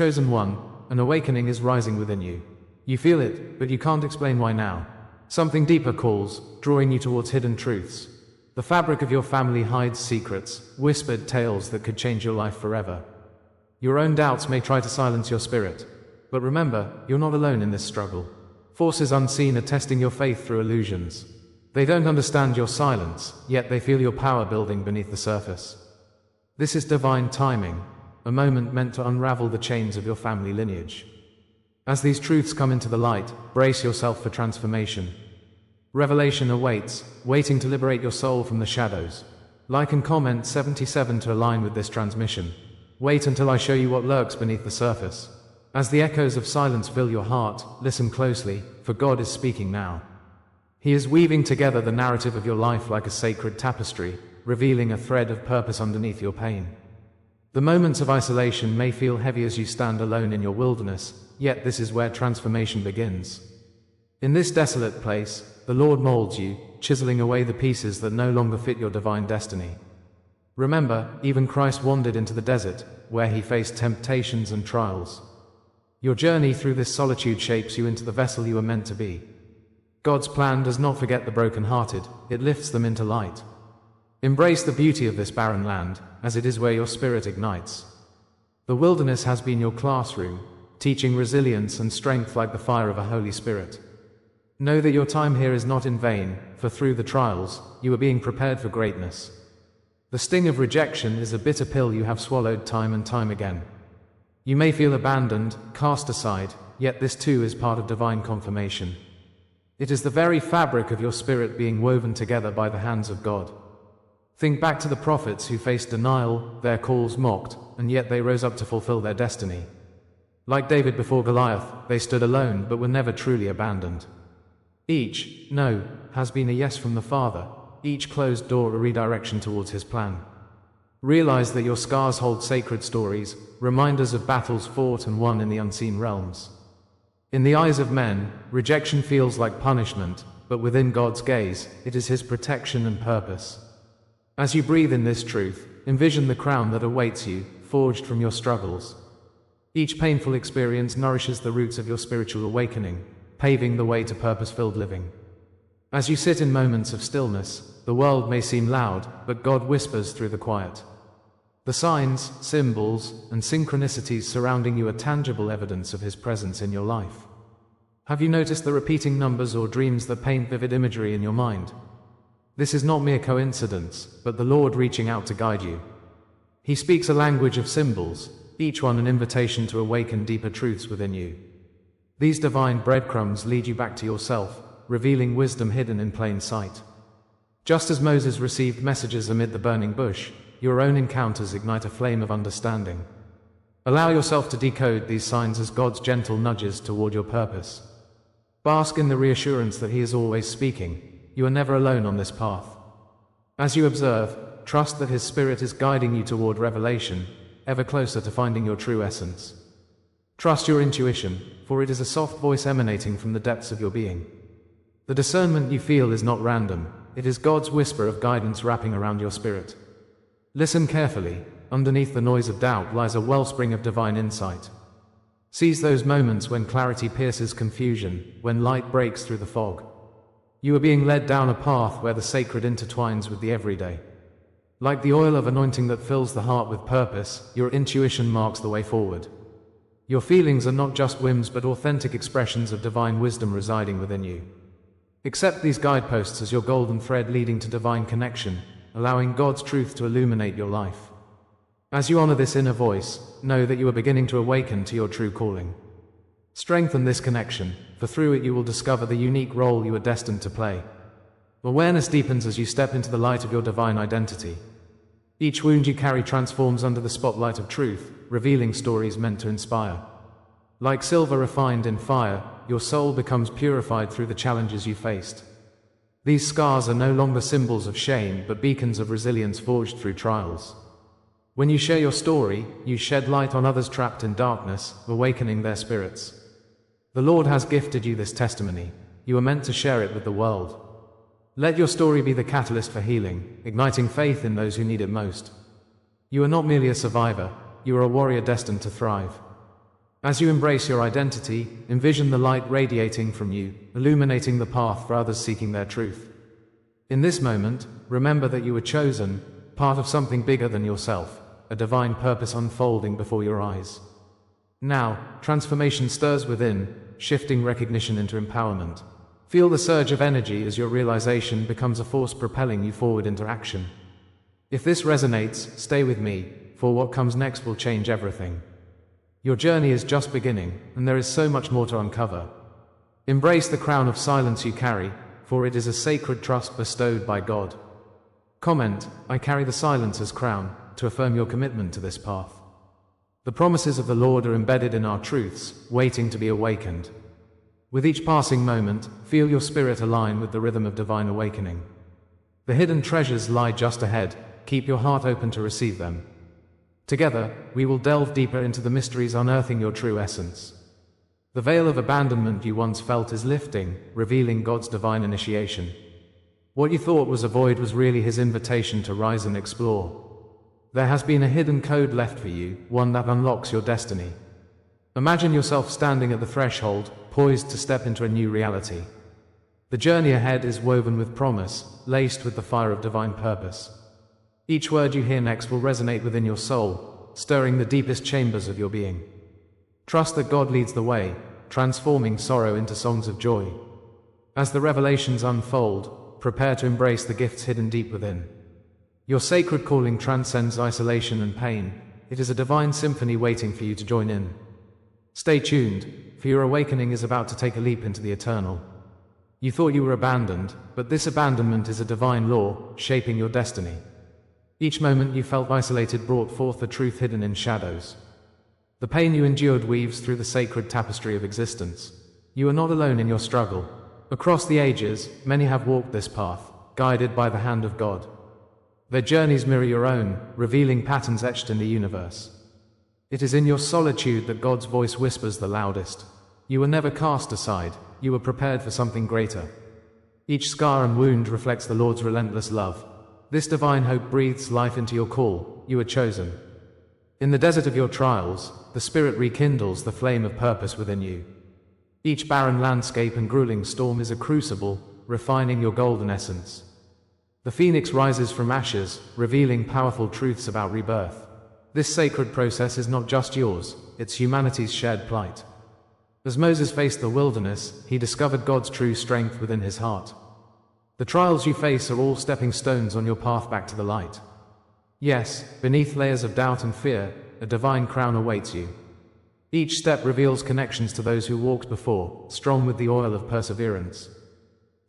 Chosen one, an awakening is rising within you. You feel it, but you can't explain why now. Something deeper calls, drawing you towards hidden truths. The fabric of your family hides secrets, whispered tales that could change your life forever. Your own doubts may try to silence your spirit. But remember, you're not alone in this struggle. Forces unseen are testing your faith through illusions. They don't understand your silence, yet they feel your power building beneath the surface. This is divine timing, a moment meant to unravel the chains of your family lineage. As these truths come into the light, brace yourself for transformation. Revelation awaits, waiting to liberate your soul from the shadows. Like and comment 77 to align with this transmission. Wait until I show you what lurks beneath the surface. As the echoes of silence fill your heart, listen closely, for God is speaking now. He is weaving together the narrative of your life like a sacred tapestry, revealing a thread of purpose underneath your pain. The moments of isolation may feel heavy as you stand alone in your wilderness, yet this is where transformation begins. In this desolate place, the Lord molds you, chiseling away the pieces that no longer fit your divine destiny. Remember, even Christ wandered into the desert, where he faced temptations and trials. Your journey through this solitude shapes you into the vessel you were meant to be. God's plan does not forget the brokenhearted, it lifts them into light. Embrace the beauty of this barren land, as it is where your spirit ignites. The wilderness has been your classroom, teaching resilience and strength like the fire of a Holy Spirit. Know that your time here is not in vain, for through the trials, you are being prepared for greatness. The sting of rejection is a bitter pill you have swallowed time and time again. You may feel abandoned, cast aside, yet this too is part of divine confirmation. It is the very fabric of your spirit being woven together by the hands of God. Think back to the prophets who faced denial, their calls mocked, and yet they rose up to fulfill their destiny. Like David before Goliath, they stood alone but were never truly abandoned. Each no has been a yes from the Father, each closed door a redirection towards his plan. Realize that your scars hold sacred stories, reminders of battles fought and won in the unseen realms. In the eyes of men, rejection feels like punishment, but within God's gaze, it is his protection and purpose. As you breathe in this truth, envision the crown that awaits you, forged from your struggles. Each painful experience nourishes the roots of your spiritual awakening, paving the way to purpose-filled living. As you sit in moments of stillness, the world may seem loud, but God whispers through the quiet. The signs, symbols, and synchronicities surrounding you are tangible evidence of his presence in your life. Have you noticed the repeating numbers or dreams that paint vivid imagery in your mind? This is not mere coincidence, but the Lord reaching out to guide you. He speaks a language of symbols, each one an invitation to awaken deeper truths within you. These divine breadcrumbs lead you back to yourself, revealing wisdom hidden in plain sight. Just as Moses received messages amid the burning bush, your own encounters ignite a flame of understanding. Allow yourself to decode these signs as God's gentle nudges toward your purpose. Bask in the reassurance that he is always speaking. You are never alone on this path. As you observe, trust that his Spirit is guiding you toward revelation, ever closer to finding your true essence. Trust your intuition, for it is a soft voice emanating from the depths of your being. The discernment you feel is not random, it is God's whisper of guidance wrapping around your spirit. Listen carefully, underneath the noise of doubt lies a wellspring of divine insight. Seize those moments when clarity pierces confusion, when light breaks through the fog. You are being led down a path where the sacred intertwines with the everyday. Like the oil of anointing that fills the heart with purpose, your intuition marks the way forward. Your feelings are not just whims but authentic expressions of divine wisdom residing within you. Accept these guideposts as your golden thread leading to divine connection, allowing God's truth to illuminate your life. As you honor this inner voice, know that you are beginning to awaken to your true calling. Strengthen this connection, for through it you will discover the unique role you are destined to play. Awareness deepens as you step into the light of your divine identity. Each wound you carry transforms under the spotlight of truth, revealing stories meant to inspire. Like silver refined in fire, your soul becomes purified through the challenges you faced. These scars are no longer symbols of shame, but beacons of resilience forged through trials. When you share your story, you shed light on others trapped in darkness, awakening their spirits. The Lord has gifted you this testimony. You are meant to share it with the world. Let your story be the catalyst for healing, igniting faith in those who need it most. You are not merely a survivor, you are a warrior destined to thrive. As you embrace your identity, envision the light radiating from you, illuminating the path for others seeking their truth. In this moment, remember that you were chosen, part of something bigger than yourself, a divine purpose unfolding before your eyes. Now, transformation stirs within, shifting recognition into empowerment. Feel the surge of energy as your realization becomes a force propelling you forward into action. If this resonates, stay with me, for what comes next will change everything. Your journey is just beginning, and there is so much more to uncover. Embrace the crown of silence you carry, for it is a sacred trust bestowed by God. Comment, I carry the silence as crown, to affirm your commitment to this path. The promises of the Lord are embedded in our truths, waiting to be awakened. With each passing moment, feel your spirit align with the rhythm of divine awakening. The hidden treasures lie just ahead, keep your heart open to receive them. Together, we will delve deeper into the mysteries unearthing your true essence. The veil of abandonment you once felt is lifting, revealing God's divine initiation. What you thought was a void was really His invitation to rise and explore. There has been a hidden code left for you, one that unlocks your destiny. Imagine yourself standing at the threshold, poised to step into a new reality. The journey ahead is woven with promise, laced with the fire of divine purpose. Each word you hear next will resonate within your soul, stirring the deepest chambers of your being. Trust that God leads the way, transforming sorrow into songs of joy. As the revelations unfold, prepare to embrace the gifts hidden deep within. Your sacred calling transcends isolation and pain. It is a divine symphony waiting for you to join in. Stay tuned, for your awakening is about to take a leap into the eternal. You thought you were abandoned, but this abandonment is a divine law, shaping your destiny. Each moment you felt isolated brought forth the truth hidden in shadows. The pain you endured weaves through the sacred tapestry of existence. You are not alone in your struggle. Across the ages, many have walked this path, guided by the hand of God. Their journeys mirror your own, revealing patterns etched in the universe. It is in your solitude that God's voice whispers the loudest. You were never cast aside, you were prepared for something greater. Each scar and wound reflects the Lord's relentless love. This divine hope breathes life into your call. You are chosen. In the desert of your trials, the Spirit rekindles the flame of purpose within you. Each barren landscape and grueling storm is a crucible, refining your golden essence. The phoenix rises from ashes, revealing powerful truths about rebirth. This sacred process is not just yours, it's humanity's shared plight. As Moses faced the wilderness, he discovered God's true strength within his heart. The trials you face are all stepping stones on your path back to the light. Yes, beneath layers of doubt and fear, a divine crown awaits you. Each step reveals connections to those who walked before, strong with the oil of perseverance.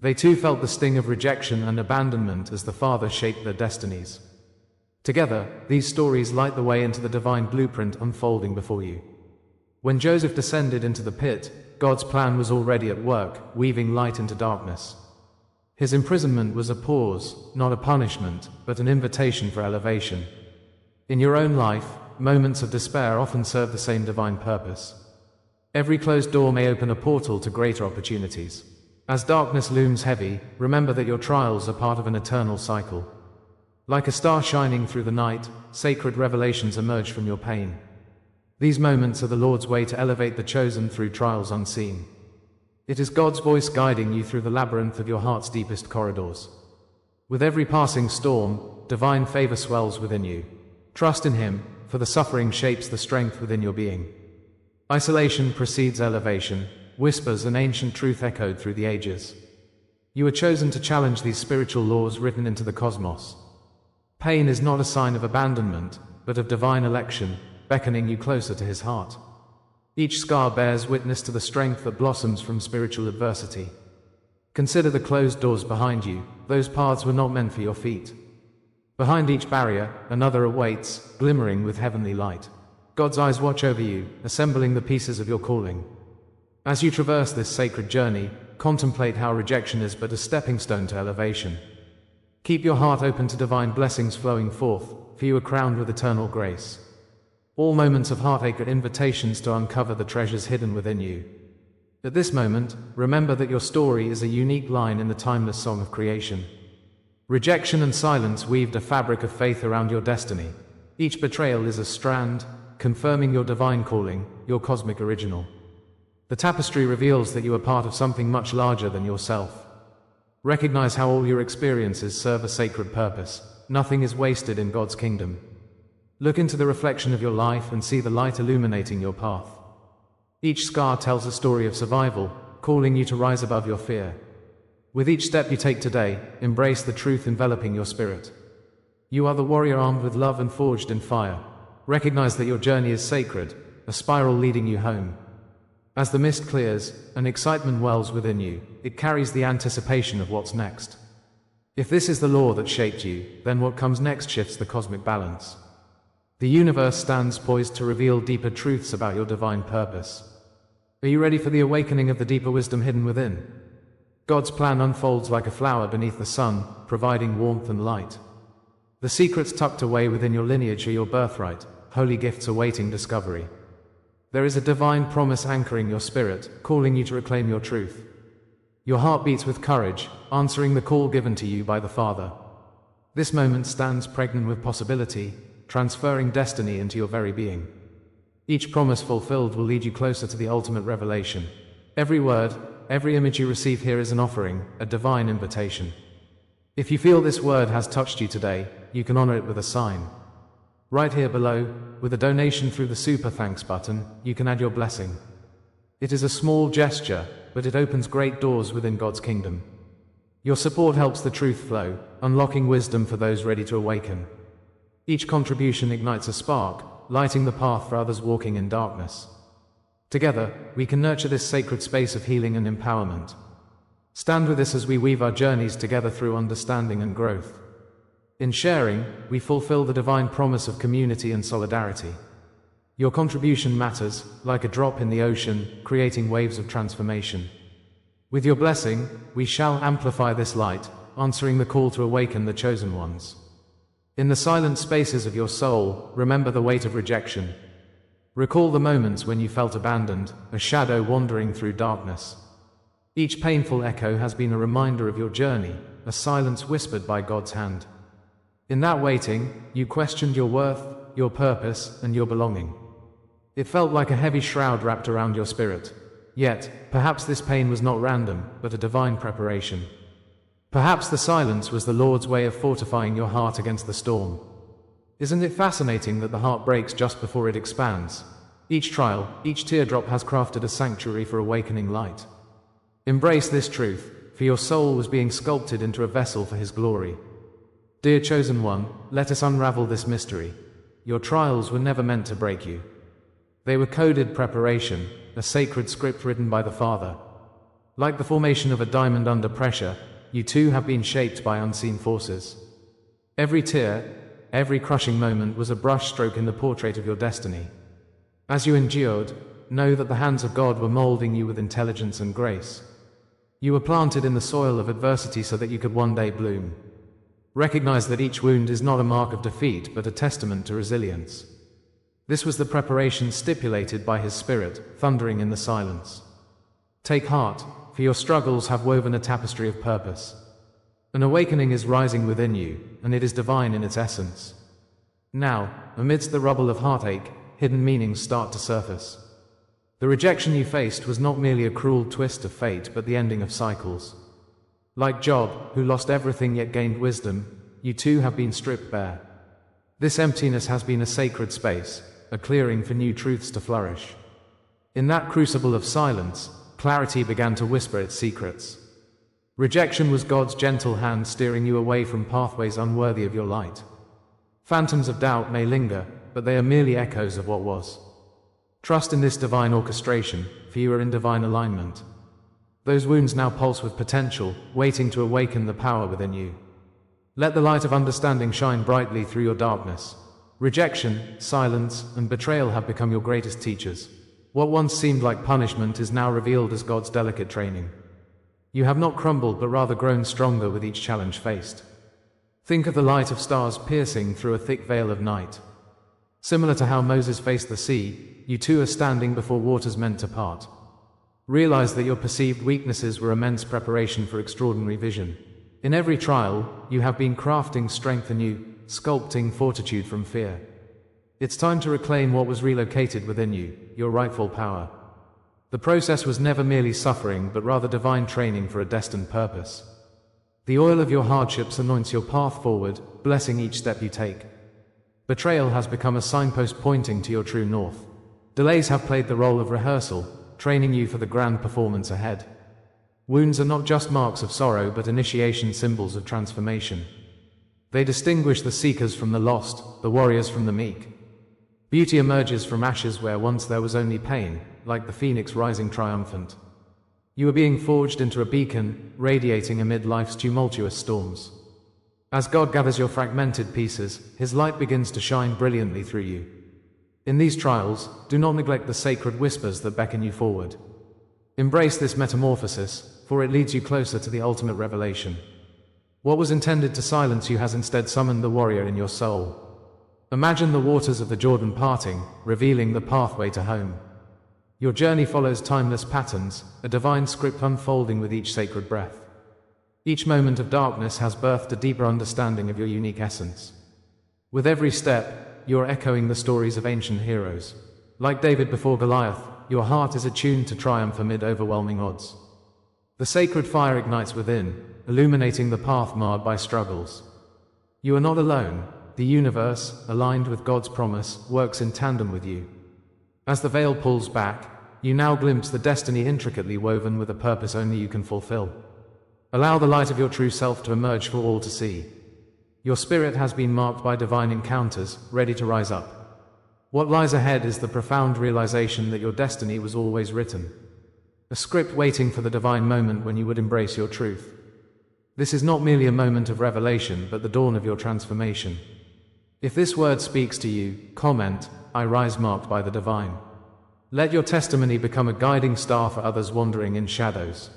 They too felt the sting of rejection and abandonment as the Father shaped their destinies. Together, these stories light the way into the divine blueprint unfolding before you. When Joseph descended into the pit, God's plan was already at work, weaving light into darkness. His imprisonment was a pause, not a punishment, but an invitation for elevation. In your own life, moments of despair often serve the same divine purpose. Every closed door may open a portal to greater opportunities. As darkness looms heavy, remember that your trials are part of an eternal cycle. Like a star shining through the night, sacred revelations emerge from your pain. These moments are the Lord's way to elevate the chosen through trials unseen. It is God's voice guiding you through the labyrinth of your heart's deepest corridors. With every passing storm, divine favor swells within you. Trust in Him, for the suffering shapes the strength within your being. Isolation precedes elevation, whispers and ancient truth echoed through the ages. You are chosen to challenge these spiritual laws written into the cosmos. Pain is not a sign of abandonment, but of divine election, beckoning you closer to His heart. Each scar bears witness to the strength that blossoms from spiritual adversity. Consider the closed doors behind you. Those paths were not meant for your feet. Behind each barrier, another awaits, glimmering with heavenly light. God's eyes watch over you, assembling the pieces of your calling. As you traverse this sacred journey, contemplate how rejection is but a stepping stone to elevation. Keep your heart open to divine blessings flowing forth, for you are crowned with eternal grace. All moments of heartache are invitations to uncover the treasures hidden within you. At this moment, remember that your story is a unique line in the timeless song of creation. Rejection and silence weaved a fabric of faith around your destiny. Each betrayal is a strand, confirming your divine calling, your cosmic original. The tapestry reveals that you are part of something much larger than yourself. Recognize how all your experiences serve a sacred purpose. Nothing is wasted in God's kingdom. Look into the reflection of your life and see the light illuminating your path. Each scar tells a story of survival, calling you to rise above your fear. With each step you take today, embrace the truth enveloping your spirit. You are the warrior armed with love and forged in fire. Recognize that your journey is sacred, a spiral leading you home. As the mist clears, an excitement wells within you. It carries the anticipation of what's next. If this is the law that shaped you, then what comes next shifts the cosmic balance. The universe stands poised to reveal deeper truths about your divine purpose. Are you ready for the awakening of the deeper wisdom hidden within? God's plan unfolds like a flower beneath the sun, providing warmth and light. The secrets tucked away within your lineage are your birthright, holy gifts awaiting discovery. There is a divine promise anchoring your spirit, calling you to reclaim your truth. Your heart beats with courage, answering the call given to you by the Father. This moment stands pregnant with possibility, transferring destiny into your very being. Each promise fulfilled will lead you closer to the ultimate revelation. Every word, every image you receive here is an offering, a divine invitation. If you feel this word has touched you today, you can honor it with a sign. Right here below, with a donation through the Super Thanks button, you can add your blessing. It is a small gesture, but it opens great doors within God's kingdom. Your support helps the truth flow, unlocking wisdom for those ready to awaken. Each contribution ignites a spark, lighting the path for others walking in darkness. Together, we can nurture this sacred space of healing and empowerment. Stand with us as we weave our journeys together through understanding and growth. In sharing, we fulfill the divine promise of community and solidarity. Your contribution matters, like a drop in the ocean, creating waves of transformation. With your blessing, we shall amplify this light, answering the call to awaken the chosen ones. In the silent spaces of your soul, remember the weight of rejection. Recall the moments when you felt abandoned, a shadow wandering through darkness. Each painful echo has been a reminder of your journey, a silence whispered by God's hand. In that waiting, you questioned your worth, your purpose, and your belonging. It felt like a heavy shroud wrapped around your spirit. Yet, perhaps this pain was not random, but a divine preparation. Perhaps the silence was the Lord's way of fortifying your heart against the storm. Isn't it fascinating that the heart breaks just before it expands? Each trial, each teardrop has crafted a sanctuary for awakening light. Embrace this truth, for your soul was being sculpted into a vessel for His glory. Dear chosen one, let us unravel this mystery. Your trials were never meant to break you. They were coded preparation, a sacred script written by the Father. Like the formation of a diamond under pressure, you too have been shaped by unseen forces. Every tear, every crushing moment was a brushstroke in the portrait of your destiny. As you endured, know that the hands of God were molding you with intelligence and grace. You were planted in the soil of adversity so that you could one day bloom. Recognize that each wound is not a mark of defeat, but a testament to resilience. This was the preparation stipulated by His Spirit, thundering in the silence. Take heart, for your struggles have woven a tapestry of purpose. An awakening is rising within you, and it is divine in its essence. Now, amidst the rubble of heartache, hidden meanings start to surface. The rejection you faced was not merely a cruel twist of fate, but the ending of cycles. Like Job, who lost everything yet gained wisdom, you too have been stripped bare. This emptiness has been a sacred space, a clearing for new truths to flourish. In that crucible of silence, clarity began to whisper its secrets. Rejection was God's gentle hand steering you away from pathways unworthy of your light. Phantoms of doubt may linger, but they are merely echoes of what was. Trust in this divine orchestration, for you are in divine alignment. Those wounds now pulse with potential, waiting to awaken the power within you. Let the light of understanding shine brightly through your darkness. Rejection, silence, and betrayal have become your greatest teachers. What once seemed like punishment is now revealed as God's delicate training. You have not crumbled, but rather grown stronger with each challenge faced. Think of the light of stars piercing through a thick veil of night. Similar to how Moses faced the sea, you too are standing before waters meant to part. Realize that your perceived weaknesses were immense preparation for extraordinary vision. In every trial, you have been crafting strength anew, sculpting fortitude from fear. It's time to reclaim what was relocated within you, your rightful power. The process was never merely suffering, but rather divine training for a destined purpose. The oil of your hardships anoints your path forward, blessing each step you take. Betrayal has become a signpost pointing to your true north. Delays have played the role of rehearsal, training you for the grand performance ahead. Wounds are not just marks of sorrow, but initiation symbols of transformation. They distinguish the seekers from the lost, the warriors from the meek. Beauty emerges from ashes where once there was only pain, like the phoenix rising triumphant. You are being forged into a beacon, radiating amid life's tumultuous storms. As God gathers your fragmented pieces, His light begins to shine brilliantly through you. In these trials, do not neglect the sacred whispers that beckon you forward. Embrace this metamorphosis, for it leads you closer to the ultimate revelation. What was intended to silence you has instead summoned the warrior in your soul. Imagine the waters of the Jordan parting, revealing the pathway to home. Your journey follows timeless patterns, a divine script unfolding with each sacred breath. Each moment of darkness has birthed a deeper understanding of your unique essence. With every step, you are echoing the stories of ancient heroes. Like David before Goliath, your heart is attuned to triumph amid overwhelming odds. The sacred fire ignites within, illuminating the path marred by struggles. You are not alone. The universe, aligned with God's promise, works in tandem with you. As the veil pulls back, you now glimpse the destiny intricately woven with a purpose only you can fulfill. Allow the light of your true self to emerge for all to see. Your spirit has been marked by divine encounters, ready to rise up. What lies ahead is the profound realization that your destiny was always written. A script waiting for the divine moment when you would embrace your truth. This is not merely a moment of revelation, but the dawn of your transformation. If this word speaks to you, comment, "I rise marked by the divine." Let your testimony become a guiding star for others wandering in shadows.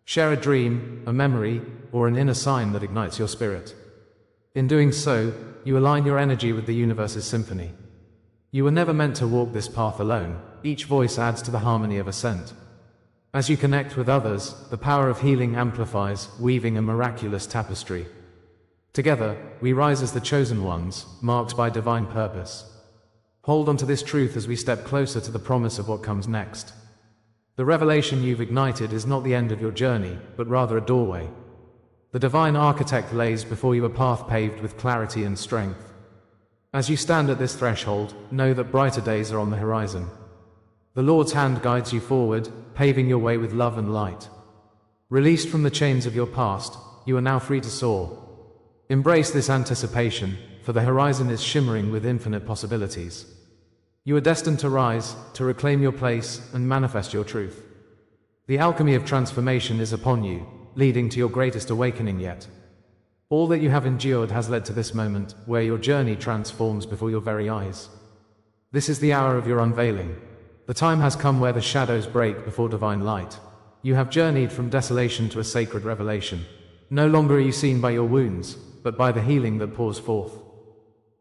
Share a dream, a memory, or an inner sign that ignites your spirit. In doing so, you align your energy with the universe's symphony. You were never meant to walk this path alone. Each voice adds to the harmony of ascent. As you connect with others, the power of healing amplifies, weaving a miraculous tapestry. Together, we rise as the chosen ones, marked by divine purpose. Hold on to this truth as we step closer to the promise of what comes next. The revelation you've ignited is not the end of your journey, but rather a doorway. The divine architect lays before you a path paved with clarity and strength. As you stand at this threshold, know that brighter days are on the horizon. The Lord's hand guides you forward, paving your way with love and light. Released from the chains of your past, you are now free to soar. Embrace this anticipation, for the horizon is shimmering with infinite possibilities. You are destined to rise, to reclaim your place, and manifest your truth. The alchemy of transformation is upon you, leading to your greatest awakening yet. All that you have endured has led to this moment, where your journey transforms before your very eyes. This is the hour of your unveiling. The time has come where the shadows break before divine light. You have journeyed from desolation to a sacred revelation. No longer are you seen by your wounds, but by the healing that pours forth.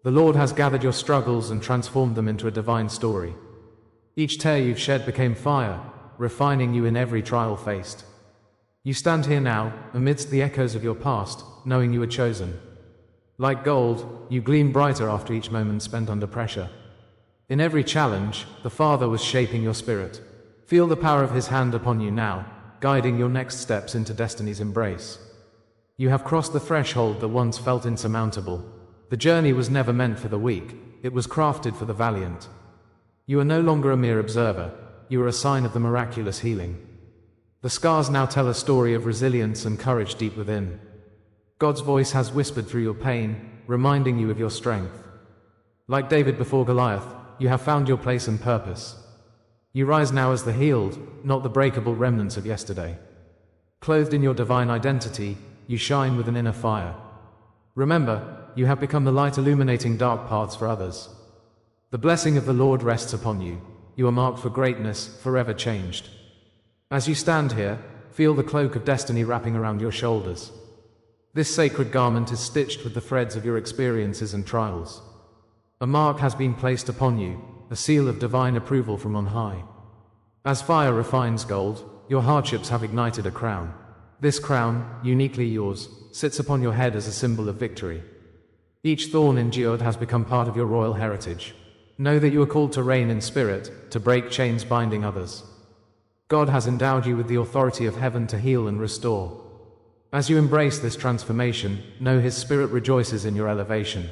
The Lord has gathered your struggles and transformed them into a divine story. Each tear you've shed became fire, refining you in every trial faced. You stand here now, amidst the echoes of your past, knowing you were chosen. Like gold, you gleam brighter after each moment spent under pressure. In every challenge, the Father was shaping your spirit. Feel the power of His hand upon you now, guiding your next steps into destiny's embrace. You have crossed the threshold that once felt insurmountable. The journey was never meant for the weak, it was crafted for the valiant. You are no longer a mere observer, you are a sign of the miraculous healing. The scars now tell a story of resilience and courage deep within. God's voice has whispered through your pain, reminding you of your strength. Like David before Goliath, you have found your place and purpose. You rise now as the healed, not the breakable remnants of yesterday. Clothed in your divine identity, you shine with an inner fire. Remember, you have become the light illuminating dark paths for others. The blessing of the Lord rests upon you. You are marked for greatness, forever changed. As you stand here, feel the cloak of destiny wrapping around your shoulders. This sacred garment is stitched with the threads of your experiences and trials. A mark has been placed upon you, a seal of divine approval from on high. As fire refines gold, your hardships have ignited a crown. This crown, uniquely yours, sits upon your head as a symbol of victory. Each thorn endured has become part of your royal heritage. Know that you are called to reign in spirit, to break chains binding others. God has endowed you with the authority of heaven to heal and restore. As you embrace this transformation, know His Spirit rejoices in your elevation.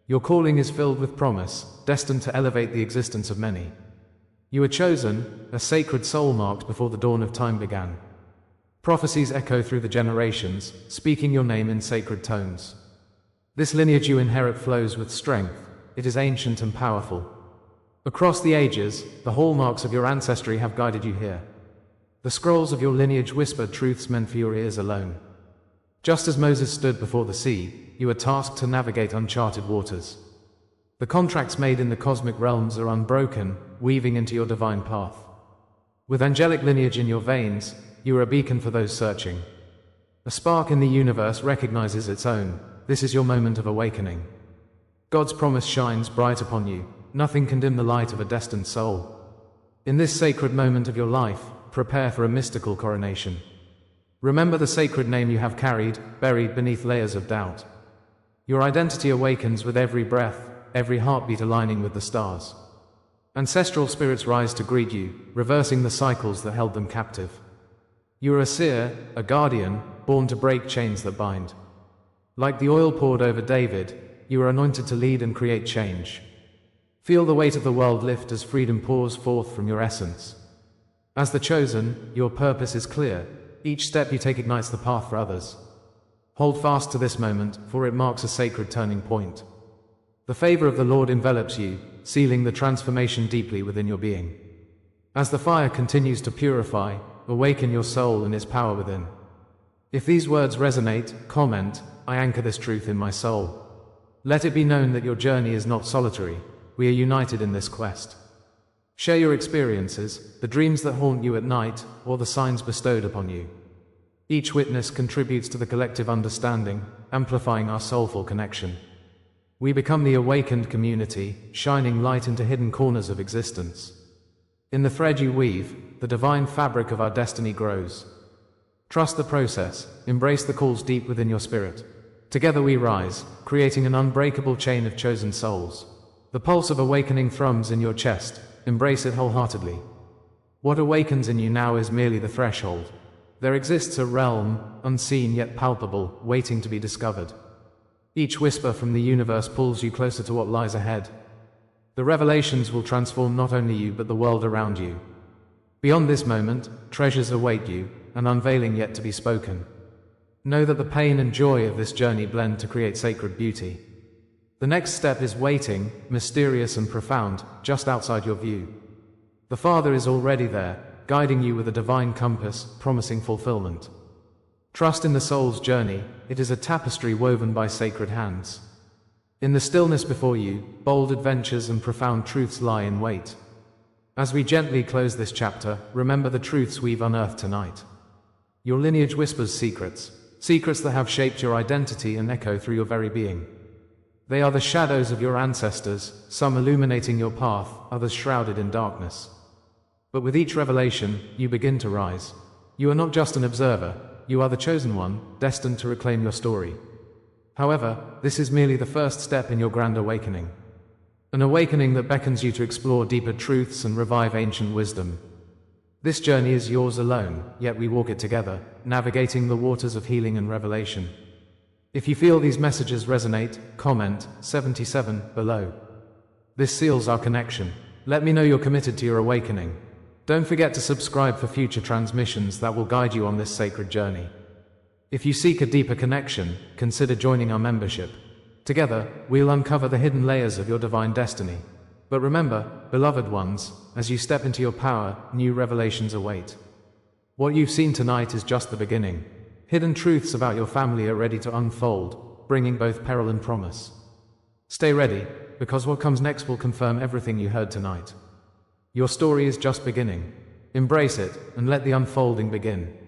Your calling is filled with promise, destined to elevate the existence of many. You are chosen, a sacred soul marked before the dawn of time began. Prophecies echo through the generations, speaking your name in sacred tones. This lineage you inherit flows with strength. It is ancient and powerful. Across the ages, the hallmarks of your ancestry have guided you here. The scrolls of your lineage whisper truths meant for your ears alone. Just as Moses stood before the sea, you are tasked to navigate uncharted waters. The contracts made in the cosmic realms are unbroken, weaving into your divine path. With angelic lineage in your veins, you are a beacon for those searching. A spark in the universe recognizes its own. This is your moment of awakening. God's promise shines bright upon you. Nothing can dim the light of a destined soul. In this sacred moment of your life, prepare for a mystical coronation. Remember the sacred name you have carried, buried beneath layers of doubt. Your identity awakens with every breath, every heartbeat aligning with the stars. Ancestral spirits rise to greet you, reversing the cycles that held them captive. You are a seer, a guardian, born to break chains that bind. Like the oil poured over David, you are anointed to lead and create change. Feel the weight of the world lift as freedom pours forth from your essence. As the chosen, your purpose is clear. Each step you take ignites the path for others. Hold fast to this moment, for it marks a sacred turning point. The favor of the Lord envelops you, sealing the transformation deeply within your being. As the fire continues to purify, awaken your soul and its power within. If these words resonate, comment, "I anchor this truth in my soul." Let it be known that your journey is not solitary. We are united in this quest. Share your experiences, the dreams that haunt you at night, or the signs bestowed upon you. Each witness contributes to the collective understanding, amplifying our soulful connection. We become the awakened community, shining light into hidden corners of existence. In the thread you weave, the divine fabric of our destiny grows. Trust the process, embrace the calls deep within your spirit. Together we rise, creating an unbreakable chain of chosen souls. The pulse of awakening thrums in your chest. Embrace it wholeheartedly. What awakens in you now is merely the threshold. There exists a realm, unseen yet palpable, waiting to be discovered. Each whisper from the universe pulls you closer to what lies ahead. The revelations will transform not only you but the world around you. Beyond this moment, treasures await you, an unveiling yet to be spoken. Know that the pain and joy of this journey blend to create sacred beauty. The next step is waiting, mysterious and profound, just outside your view. The Father is already there, guiding you with a divine compass, promising fulfillment. Trust in the soul's journey. It is a tapestry woven by sacred hands. In the stillness before you, bold adventures and profound truths lie in wait. As we gently close this chapter, remember the truths we've unearthed tonight. Your lineage whispers secrets, secrets that have shaped your identity and echo through your very being. They are the shadows of your ancestors, some illuminating your path, others shrouded in darkness. But with each revelation, you begin to rise. You are not just an observer, you are the chosen one, destined to reclaim your story. However, this is merely the first step in your grand awakening. An awakening that beckons you to explore deeper truths and revive ancient wisdom. This journey is yours alone, yet we walk it together, navigating the waters of healing and revelation. If you feel these messages resonate, comment 77 below. This seals our connection. Let me know you're committed to your awakening. Don't forget to subscribe for future transmissions that will guide you on this sacred journey. If you seek a deeper connection, consider joining our membership. Together, we'll uncover the hidden layers of your divine destiny. But remember, beloved ones, as you step into your power, new revelations await. What you've seen tonight is just the beginning. Hidden truths about your family are ready to unfold, bringing both peril and promise. Stay ready, because what comes next will confirm everything you heard tonight. Your story is just beginning. Embrace it, and let the unfolding begin.